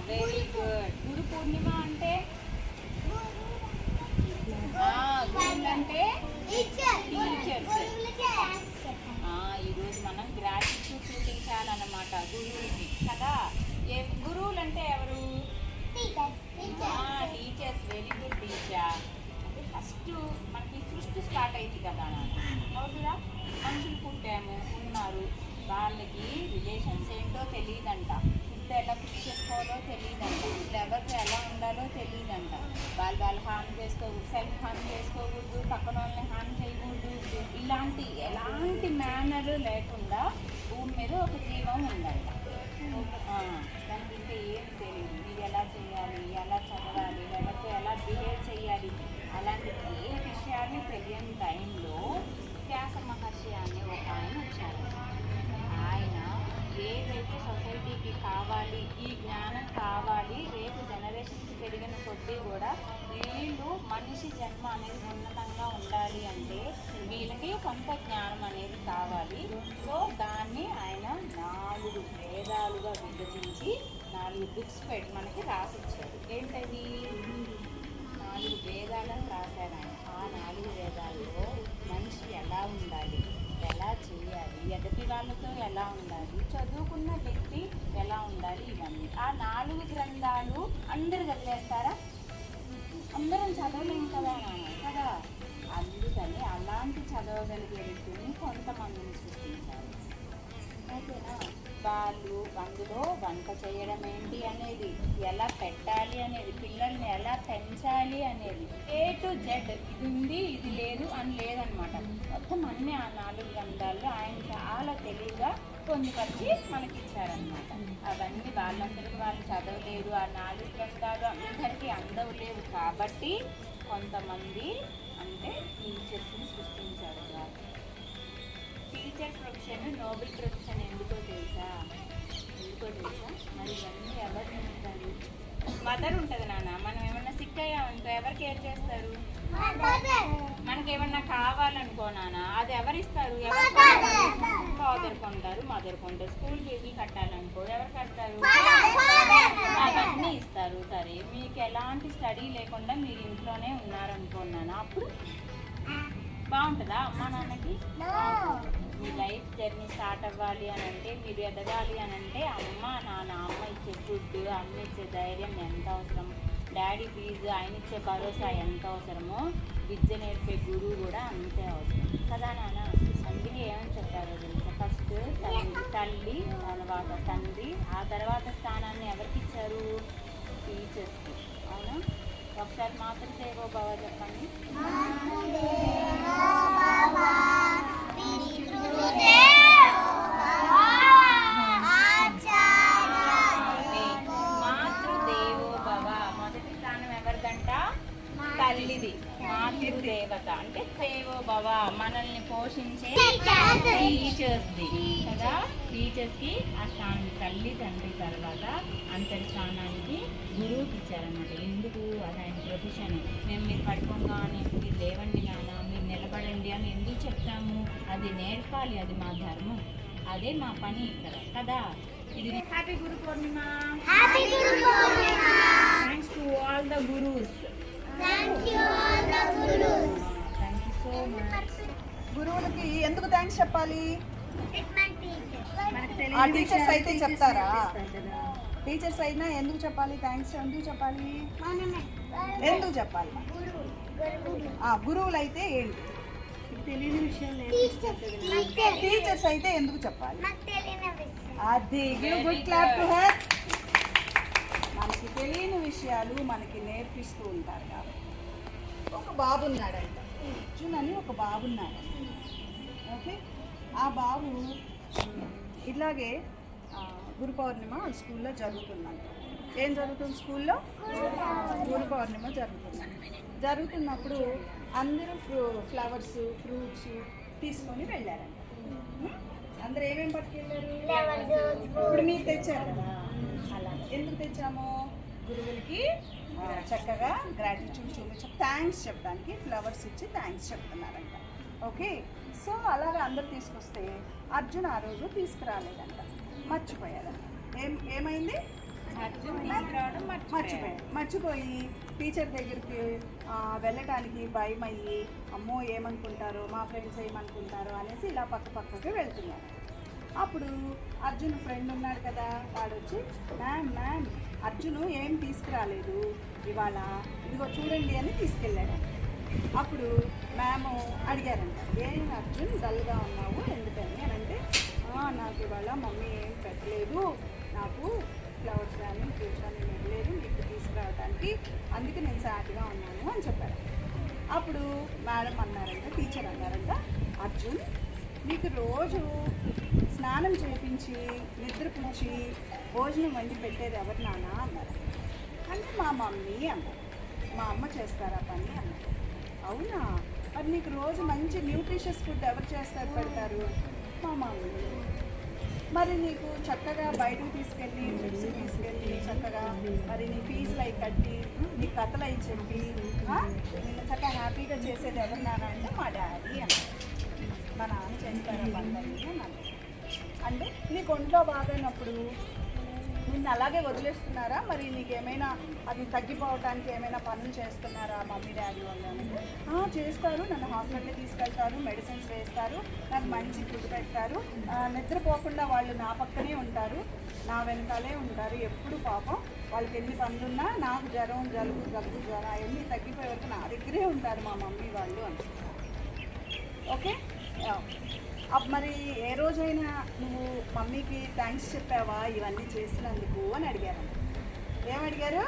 Very good. Guru Purnima అంటే గురువులు అంటే టీచర్స్. ఈరోజు మనం గ్రాటిట్యూడ్ చూపించాలన్నమాట గురువులకి కదా. గురువులు అంటే ఎవరు? Teachers. Very good teacher. First మనకి సృష్టి స్టార్ట్ అయింది కదా అవుతుందా. మనుషులు పుట్టాము ఉన్నారు, వాళ్ళకి రిలేషన్స్ ఏంటో తెలియదంట, ఫుడ్ ఎలా కుక్ చేసుకోవాలో తెలియదంట, ఎవరికి ఎలా ఉండాలో తెలియదంట. వాళ్ళు హార్మ్ చేసుకోకూడదు, సెల్ఫ్ హార్మ్ చేసుకోకూడదు, పక్కన వాళ్ళని హార్మ్ చేయకూడదు. ఎలాంటి మేనర్ లేకుండా భూమి మీద ఒక జీవం ఉందంట. దానికి ఇంకా ఏం తెలియదు. ఇది ఎలా చేయాలి, ఎలా చదవాలి, ఎవరితో ఎలా బిహేవ్ చేయాలి, అలాంటి ఏ విషయాలు తెలియని టైంలో వ్యాస మహర్షి అనే ఒక ఆయన వచ్చారు. ఆయన ఏదైతే సొసైటీకి కావాలి, ఈ జ్ఞానం కావాలి, రేపు జనరేషన్స్ పెరిగిన కొద్దీ కూడా వీళ్ళు మనిషి జన్మ అనేది ఉన్నతంగా ఉండాలి అంటే వీళ్ళకి కొంత జ్ఞానం అనేది కావాలి. సో దాన్ని ఆయన 4 వేదాలుగా విభజించి 4 బుక్స్ పెట్టి మనకి రాసిచ్చారు. ఏంటది? 4 వేదాలను రాశారు ఆయన. ఆ 4 వేదాల్లో మనిషి ఎలా ఉండాలి, ఎలా చేయాలి, ఎదుటి వాళ్ళతో ఎలా ఉండాలి, చదువుకున్న వ్యక్తి ఎలా ఉండాలి, ఇవన్నీ. ఆ 4 గ్రంథాలు అందరు చదివేస్తారా? అందరం చదవలేం కదా కదా. అందుకని అలాంటి చదవగలిగే వ్యక్తుల్ని కొంతమందిని సృష్టించారు. ఓకేనా? వాళ్ళు అందులో వంట చేయడం ఏంటి అనేది, ఎలా పెట్టాలి అనేది, పిల్లల్ని ఎలా పెంచాలి అనేది, A to Z ఇది ఉంది ఇది లేదు అని లేదనమాట. మొత్తం అన్నీ ఆ 4 గ్రంథాల్లో ఆయన చాలా తెలివిగా పొందుపరిచి మనకిచ్చారనమాట. అవన్నీ వాళ్ళందరికీ వాళ్ళు చదవలేరు. ఆ 4 గ్రంథాలు అందరికీ అందవలేవు కాబట్టి కొంతమంది అంటే టీచర్స్ని సృష్టించారు. టీచర్ ప్రొఫెషన్ నోబెల్ ప్రొఫెషన్ ఎందుకో తెలుసా? మరి ఇవన్నీ ఎవరు చేస్తారు? మదర్ ఉంటుంది నాన్న. మనం ఏమన్నా సిక్ అయ్యామనుకో ఎవరు కేర్ చేస్తారు? మనకేమన్నా కావాలనుకో నాన్న, అది ఎవరిస్తారు? ఫాదర్ కొంటారు, మదర్ కొంటారు. స్కూల్ ఫీజులు కట్టాలనుకో ఎవరు కడతారు? అవన్నీ ఇస్తారు. సరే, మీకు ఎలాంటి స్టడీ లేకుండా మీరు ఇంట్లోనే ఉన్నారనుకున్నాను, అప్పుడు బాగుంటుందా అమ్మా నాన్నకి? మీ లైఫ్ జర్నీ స్టార్ట్ అవ్వాలి అని అంటే, మీరు ఎదగాలి అని అంటే అమ్మ నాన్న, అమ్మ ఇచ్చే ఫుడ్, అమ్మ ఇచ్చే ధైర్యం ఎంత అవసరం, డాడీ ఫీజు, ఆయన ఇచ్చే భరోసా ఎంత అవసరమో విద్య నేర్పే గురువు కూడా అంతే అవసరం కదా నాన్న. అందుకే ఏమని చెప్పారో తెలుసా? ఫస్ట్ తల్లి, తర్వాత తండ్రి, ఆ తర్వాత స్థానాన్ని ఎవరికి ఇచ్చారు? టీచర్స్కి. అవునా? ఒకసారి మాతృదేవో భవ చెప్పండి. మాతృదేవో భవ. మొదటి స్థానం ఎవరిదంట? తల్లిది. మాతృదేవత అంటే దేవో భవ, మనల్ని పోషించే టీచర్స్ది కదా. టీచర్స్కి ఆ స్థానం తల్లి తండ్రి తర్వాత అంతటి స్థానానికి గురువుకి ఇచ్చారన్నమాట. ఎందుకు? అది ఆయన ప్రొఫెషన్. మీరు పడుకోగానే మీరు లేవండి నాన్న, మీరు నిలబడండి అని ఎందుకు చెప్తాము? అది నేర్పాలి, అది మా ధర్మం, అదే మా పని ఇక్కడ కదా. ఇది happy Guru Purnima. Thanks to all the gurus. గురువులకి ఎందుకు థ్యాంక్స్ చెప్పాలి? ఆ టీచర్స్ అయితే చెప్తారా? టీచర్స్ అయినా ఎందుకు చెప్పాలి థ్యాంక్స్? ఎందుకు చెప్పాలి? ఎందుకు చెప్పాలి? గురువులు అయితే ఏంటి తెలియని విషయాలు టీచర్స్ అయితే ఎందుకు చెప్పాలి? అది గుడ్ క్లాప్ టు హర్. మనకి తెలియని విషయాలు మనకి నేర్పిస్తూ ఉంటారు కాబట్టి. ఒక బాబు ఉన్నాడంట, అర్జున్ అని ఒక బాబు ఉన్నాడంట. ఓకే, ఆ బాబు ఇలాగే గురు పౌర్ణిమ స్కూల్లో జరుగుతుందంట. ఏం జరుగుతుంది స్కూల్లో? గురు పౌర్ణిమ జరుగుతున్నప్పుడు అందరూ ఫ్లవర్స్, ఫ్రూట్స్ తీసుకొని వెళ్ళారంట. అందరూ ఏమేమి పట్టుకెళ్ళారు? ఇప్పుడు మీరు తెచ్చారు కదా, అలా ఎందుకు తెచ్చాము? గురువులకి చక్కగా గ్రాటిట్యూడ్ చూపించి థ్యాంక్స్ చెప్పడానికి ఫ్లవర్స్ ఇచ్చి థ్యాంక్స్ చెప్తున్నారంట. ఓకే, సో అలాగే అందరు తీసుకొస్తే అర్జున్ ఆ రోజు తీసుకురాలేదంట. మర్చిపోయారు. ఏమైంది? అర్జున్ తీసుకురావడం మర్చిపోయి టీచర్ దగ్గరికి వెళ్ళటానికి భయం అయ్యి, అమ్మో ఏమనుకుంటారో, మా ఫ్రెండ్స్ ఏమనుకుంటారో అనేసి ఇలా పక్కకి వెళ్తున్నారు. అప్పుడు అర్జున్ ఫ్రెండ్ ఉన్నాడు కదా, వాడు వచ్చి మ్యామ్ అర్జును ఏం తీసుకురాలేదు ఇవాళ, ఇదిగో చూడండి అని తీసుకెళ్ళాడు. అప్పుడు మ్యామ్ అడిగారంట, ఏం అర్జున్ డల్గా ఉన్నావు ఎందుకని అని అంటే, నాకు ఇవాళ మమ్మీ ఏం పెట్టలేదు, నాకు ఫ్లవర్స్ కానీ ఫ్రూట్స్ కానీ ఇవ్వలేదు మీకు తీసుకురావడానికి, అందుకే నేను సాడ్గా ఉన్నాను అని చెప్పారు. అప్పుడు మేడం అన్నారంట, టీచర్ అన్నారంట, అర్జున్ నీకు రోజు స్నానం చేయించి నిద్రపుచ్చి భోజనం వండి పెట్టేది ఎవరు నాన్న అన్నారు. అంటే మా మమ్మీ అన్నారు. మా అమ్మ చేస్తారా పని అన్నారు. అవునా, మరి నీకు రోజు మంచి న్యూట్రిషియస్ ఫుడ్ ఎవరు చేస్తారు పెడతారు? మా మమ్మీ. మరి నీకు చక్కగా బయటకు తీసుకెళ్ళి ట్రిప్స్ తీసుకెళ్ళి చక్కగా మరి నీ ఫీజులు అవి కట్టి నీ కథలు అవి చెప్పి నిన్ను చక్కగా హ్యాపీగా చేసేది ఎవరు నాన్న అంటే మా డాడీ అన్నారు. మా నాన్న చేస్తారా పనులన్నీ అన్నారు. అంటే నీకు ఒంట్లో బాగైనప్పుడు నిన్ను అలాగే వదిలేస్తున్నారా, మరి నీకేమైనా అది తగ్గిపోవటానికి ఏమైనా పనులు చేస్తున్నారా మమ్మీ డాడీ వాళ్ళు? చేస్తారు, నన్ను హాస్పిటల్కి తీసుకెళ్తారు, మెడిసిన్స్ వేస్తారు, నాకు మంచి ఫుడ్ పెడతారు, నిద్రపోకుండా వాళ్ళు నా పక్కనే ఉంటారు, నా వెనకాలే ఉంటారు ఎప్పుడు. పాపం వాళ్ళకి ఎన్ని పనులున్నా నాకు జ్వరం జలుబు జ్వరం అవన్నీ తగ్గిపోయే వరకు నా దగ్గరే ఉంటారు మా మమ్మీ వాళ్ళు అని. ఓకే, మరి ఏ రోజైనా నువ్వు మమ్మీకి థ్యాంక్స్ చెప్పావా ఇవన్నీ చేసినందుకు అని అడిగారు. ఏమడిగారు?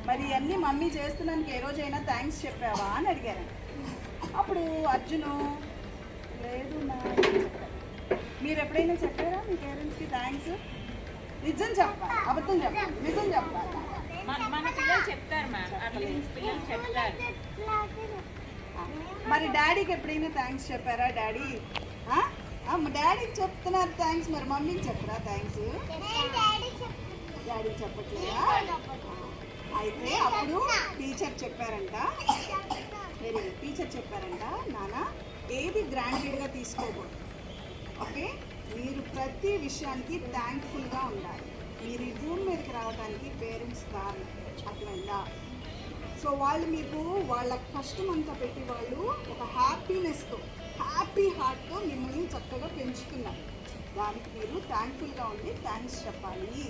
మరి ఇవన్నీ మమ్మీ చేస్తున్నందుకు ఏ రోజైనా థ్యాంక్స్ చెప్పావా అని అడిగారు. అప్పుడు అర్జును లేదు నా చెప్పారు. మీరు ఎప్పుడైనా చెప్పారా మీ పేరెంట్స్కి థ్యాంక్స్? నిజం చెప్పాలి, అబద్ధం చెప్పాలి, నిజం చెప్పాలి. మన పిల్లలు చెప్తారు మ్యామ్, పిల్లలు చెప్తారు. మరి డాడీకి ఎప్పుడైనా థ్యాంక్స్ చెప్పారా? డాడీకి చెప్తున్నారు థ్యాంక్స్, మరి మమ్మీకి చెప్పరా థ్యాంక్స్? డాడీకి చెప్పట్లేదా? అయితే అప్పుడు టీచర్ చెప్పారంట, టీచర్ చెప్పారంట, నాన్న ఏది గ్రాంటెడ్గా తీసుకోకూడదు. ఓకే, మీరు ప్రతి విషయానికి థ్యాంక్ఫుల్గా ఉండాలి. మీరు ఈ భూమి మీదకి రావడానికి పేరెంట్స్ కారణం, అట్లా. సో వాళ్ళు మీకు వాళ్ళ కష్టం అంతా పెట్టి వాళ్ళు ఒక హ్యాపీనెస్తో హ్యాపీ హార్ట్తో మిమ్మల్ని చక్కగా పెంచుతున్నారు. దానికి మీరు థ్యాంక్ఫుల్గా ఉండి థ్యాంక్స్ చెప్పాలి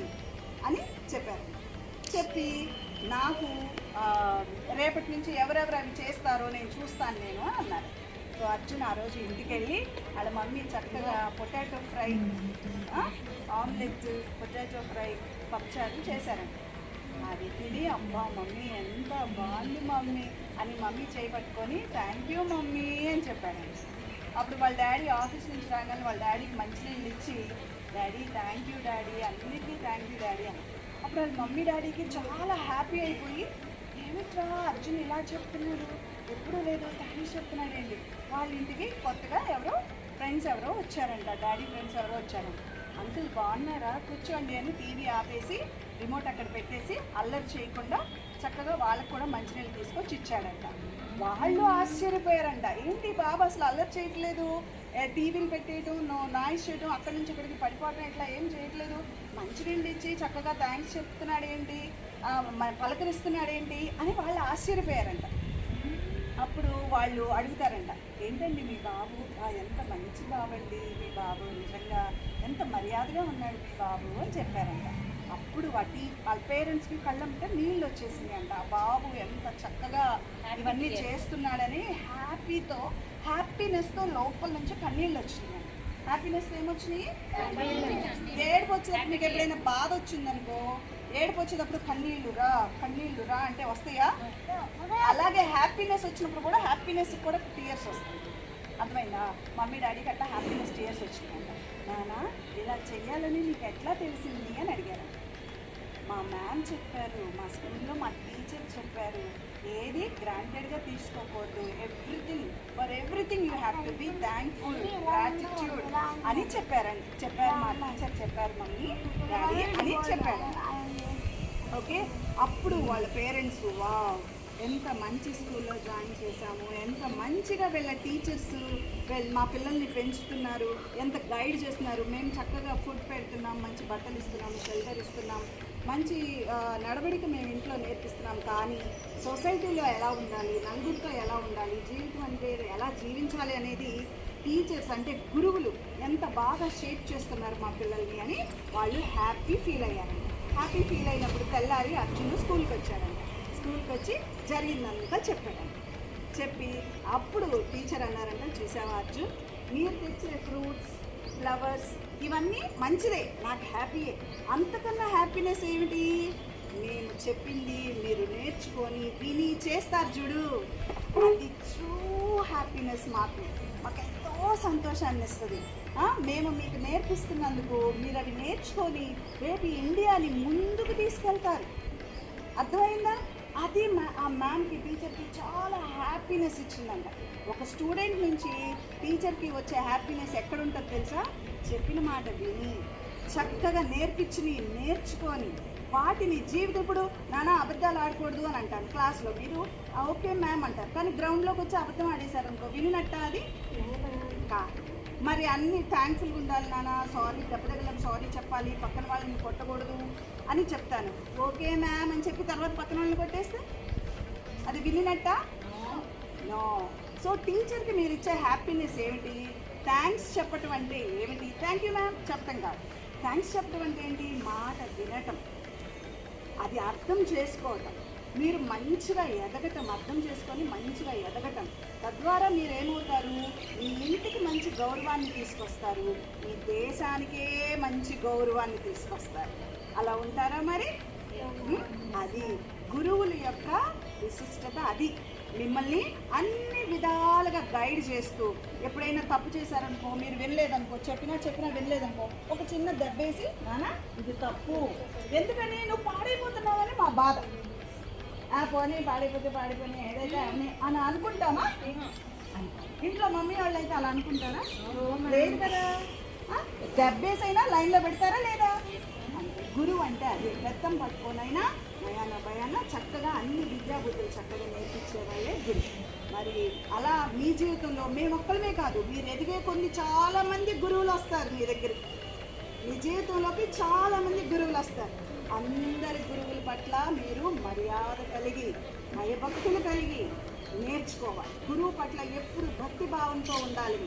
అని చెప్పారు. చెప్పి నాకు రేపటి నుంచి ఎవరెవరు అవి చేస్తారో నేను చూస్తాను నేను అని అన్నారు. సో అర్జున్ ఆ రోజు ఇంటికి వెళ్ళి వాళ్ళ మమ్మీ చక్కగా potato fry, omelette, potato fry, పప్పుచారు చేశారంట. అది తిని అబ్బా మమ్మీ ఎంత బాగుంది మమ్మీ అని మమ్మీ చేయబట్టుకొని థ్యాంక్ యూ మమ్మీ అని చెప్పారండి. అప్పుడు వాళ్ళ డాడీ ఆఫీస్ నుంచి రాగానే వాళ్ళ డాడీకి మంచినీళ్ళు ఇచ్చి డాడీ థ్యాంక్ యూ డాడీ, అన్నిటికీ థ్యాంక్ యూ డాడీ అని. అప్పుడు వాళ్ళ మమ్మీ డాడీకి చాలా హ్యాపీ అయిపోయి, ఏమిట్రా అర్జున్ ఇలా చెప్తున్నాడు, ఎప్పుడూ లేదు థ్యాంక్స్ చెప్తున్నాడు ఏంటి. వాళ్ళ ఇంటికి కొత్తగా ఫ్రెండ్స్ ఎవరో వచ్చారంట, డాడీ ఫ్రెండ్స్ ఎవరో వచ్చారంట. అంకుల్ బాగున్నారా, కూర్చోండి అని టీవీ ఆపేసి రిమోట్ అక్కడ పెట్టేసి అల్లరి చేయకుండా చక్కగా వాళ్ళకు కూడా మంచినీళ్ళు తీసుకొచ్చి ఇచ్చాడంట. వాళ్ళు ఆశ్చర్యపోయారంట, ఏంటి బాబు అసలు అల్లరి చేయట్లేదు, టీవీలు పెట్టేయటం, నాయిస్ చేయటం, అక్కడి నుంచి ఇక్కడికి పడిపోవటం, ఇట్లా ఏం చేయట్లేదు, మంచినీళ్ళు ఇచ్చి చక్కగా థ్యాంక్స్ చెప్తున్నాడు ఏంటి, పలకరిస్తున్నాడు ఏంటి అని వాళ్ళు ఆశ్చర్యపోయారంట. అప్పుడు వాళ్ళు అడుగుతారంట, ఏంటండి మీ బాబు ఎంత మంచి బాబు అండి, మీ బాబు నిజంగా ఎంత మర్యాదగా ఉన్నాడు మీ బాబు అని చెప్పారంట. అప్పుడు వాళ్ళ పేరెంట్స్కి కళ్ళంటే నీళ్ళు వచ్చేసింది అంట. ఆ బాబు ఎంత చక్కగా ఇవన్నీ చేస్తున్నాడని హ్యాపీనెస్తో లోపల నుంచి కన్నీళ్ళు వచ్చినాయి. హ్యాపీనెస్ ఏమొచ్చినాయి? ఏడుపు వచ్చేటప్పుడు మీకు ఎప్పుడైనా బాధ వచ్చిందనుకో, ఏడుపు వచ్చేటప్పుడు కన్నీళ్ళు రా అంటే వస్తాయా? అలాగే హ్యాపీనెస్ వచ్చినప్పుడు కూడా హ్యాపీనెస్ కూడా టీయర్స్ వస్తాయి. అర్థమైందా? మమ్మీ డాడీకి అట్లా హ్యాపీనెస్ టీయర్స్ వచ్చినాయంట. నాన్న ఇలా చెయ్యాలని నీకు ఎట్లా తెలిసింది అని అడిగారు. మా మ్యామ్ చెప్పారు, మా స్కూల్లో మా టీచర్ చెప్పారు, ఏది గ్రాంటెడ్గా తీసుకోకూడదు, for everything you have to be thankful, gratitude అని చెప్పారు మా టీచర్ చెప్పారు మమ్మీ డాడీ అని చెప్పారు. ఓకే, అప్పుడు వాళ్ళ పేరెంట్స్ వావ్ ఎంత మంచి స్కూల్లో జాయిన్ చేశాము, ఎంత మంచిగా వీళ్ళ టీచర్స్ మా పిల్లల్ని పెంచుతున్నారు, ఎంత గైడ్ చేస్తున్నారు. మేము చక్కగా ఫుడ్ పెడుతున్నాం, మంచి బట్టలు ఇస్తున్నాం, షెల్టర్ ఇస్తున్నాం, మంచి నడవడిక మేము ఇంట్లో నేర్పిస్తున్నాం. కానీ సొసైటీలో ఎలా ఉండాలి, నలుగురితో ఎలా ఉండాలి, జీవితం అంటే ఎలా జీవించాలి అనేది టీచర్స్ అంటే గురువులు ఎంత బాగా షేప్ చేస్తున్నారు మా పిల్లల్ని అని వాళ్ళు హ్యాపీ ఫీల్ అయ్యారంట. హ్యాపీ ఫీల్ అయినప్పుడు తెల్లారి అర్జున్ స్కూల్కి వచ్చాడంట. స్కూల్కి వచ్చి జరిగిందంతా చెప్పాడంట. చెప్పి అప్పుడు టీచర్ అన్నారంట, చూసావా అర్జున్, మీరు తెచ్చే ఫ్రూట్స్, ఫ్లవర్స్ ఇవన్నీ మంచిదే, నాకు హ్యాపీయే. అంతకన్నా హ్యాపీనెస్ ఏమిటి, నేను చెప్పింది మీరు నేర్చుకొని విని చేస్తారు చూడు, అది ట్రూ హ్యాపీనెస్. మాకు ఎంతో సంతోషాన్ని ఇస్తుంది. మేము మీకు నేర్పిస్తున్నందుకు మీరు అవి నేర్చుకొని రేపు ఇండియాని ముందుకు తీసుకెళ్తారు. అర్థమైందా? అది ఆ మ్యామ్కి, టీచర్కి చాలా హ్యాపీనెస్ ఇచ్చిందంట. ఒక స్టూడెంట్ నుంచి టీచర్కి వచ్చే హ్యాపీనెస్ ఎక్కడుంటుందో తెలుసా? చెప్పిన మాట విని చక్కగా నేర్చుకొని వాటిని జీవితం. ఇప్పుడు నానా అబద్ధాలు ఆడకూడదు అని అంటాను క్లాస్లో, మీరు ఓకే మ్యామ్ అంటారు, కానీ గ్రౌండ్లోకి వచ్చి అబద్ధం ఆడేశారు అనుకో, వినినట్ట అది కాదు. మరి అన్ని థ్యాంక్ఫుల్గా ఉండాలి, నాన్న సారీ, దెబ్బలకు సారీ చెప్పాలి, పక్కన వాళ్ళని కొట్టకూడదు అని చెప్తాను. ఓకే మ్యామ్ అని చెప్పి తర్వాత పక్కన వాళ్ళని కొట్టేస్తే అది వినినట్ట? నో. సో టీచర్కి మీరు ఇచ్చే హ్యాపీనెస్ ఏమిటి? థ్యాంక్స్ చెప్పటం అంటే ఏమిటి? థ్యాంక్ యూ మ్యామ్ చెప్పటం కాదు. థ్యాంక్స్ చెప్పటం అంటే ఏంటి? మాట వినటం, అది అర్థం చేసుకోవటం, మీరు మంచిగా ఎదగటం, అర్థం చేసుకొని మంచిగా ఎదగటం. తద్వారా మీరేమవుతారు? మీ ఇంటికి మంచి గౌరవాన్ని తీసుకొస్తారు, మీ దేశానికే మంచి గౌరవాన్ని తీసుకొస్తారు. అలా ఉంటారా మరి? అది గురువుల యొక్క విశిష్టత. అది మిమ్మల్ని అన్ని విధాలుగా గైడ్ చేస్తూ, ఎప్పుడైనా తప్పు చేశారనుకో, మీరు వినలేదనుకో, చెప్పినా వినలేదనుకో, ఒక చిన్న దెబ్బేసి నాన్న ఇది తప్పు, ఎందుకని నువ్వు పాడైపోతున్నావని మా బాధ. పోనీ పాడైపోతే ఏదైతే అని అనుకుంటామా? ఇంట్లో మమ్మీ వాళ్ళు అయితే అలా అనుకుంటారా? లేదు కదా. దెబ్బేసైనా లైన్లో పెడతారా లేదా? గురువు అంటే అది బెత్తం పట్టుకోనైనా భయాన చక్కగా అన్ని విద్యాబుద్ధులు చక్కగా నేర్పించే వాళ్ళే గురువు. మరి అలా మీ జీవితంలో మేము ఒక్కలమే కాదు, మీరు ఎదిగే కొన్ని చాలామంది గురువులు వస్తారు మీ దగ్గరికి. మీ జీవితంలోకి చాలామంది గురువులు వస్తారు. అందరి గురువుల పట్ల మీరు మర్యాద కలిగి, భయభక్తులు కలిగి నేర్చుకోవాలి. గురువు పట్ల ఎప్పుడు భక్తి భావంతో ఉండాలి.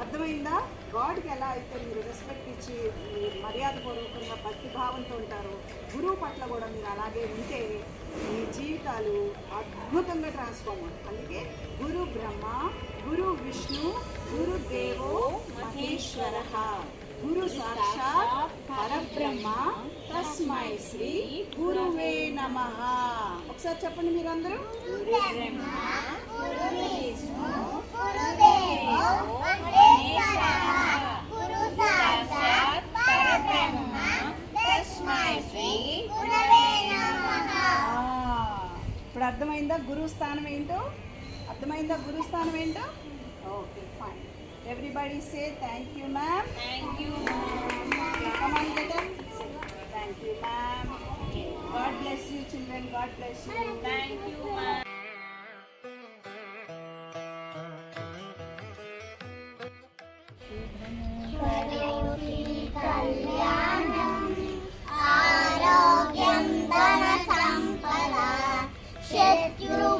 అర్థమైందా? గాడ్కి ఎలా అయితే మీరు రెస్పెక్ట్ ఇచ్చి మర్యాదపూర్వకంగా భక్తి భావంతో ఉంటారో, గురువు పట్ల కూడా మీరు అలాగే ఉంటే మీ జీవితాలు అద్భుతంగా ట్రాన్స్ఫార్మ్ అవుతాయి. అందుకే గురు బ్రహ్మ, గురు విష్ణు, గురు దేవో మహేశ్వర, గురు సాక్షాత్ పరబ్రహ్మ, తస్మై శ్రీ గురువే నమః. ఒకసారి చెప్పండి మీరందరూ. ఇప్పుడు అర్థమైందా గురువు స్థానం ఏంటో? Okay, fine. Everybody say thank you, ma'am. Thank you. Come on, get up. Thank you, ma'am. God bless you, children. God bless you. Thank you, ma'am. ఆరోగ్యం ధన సంపద శత్రు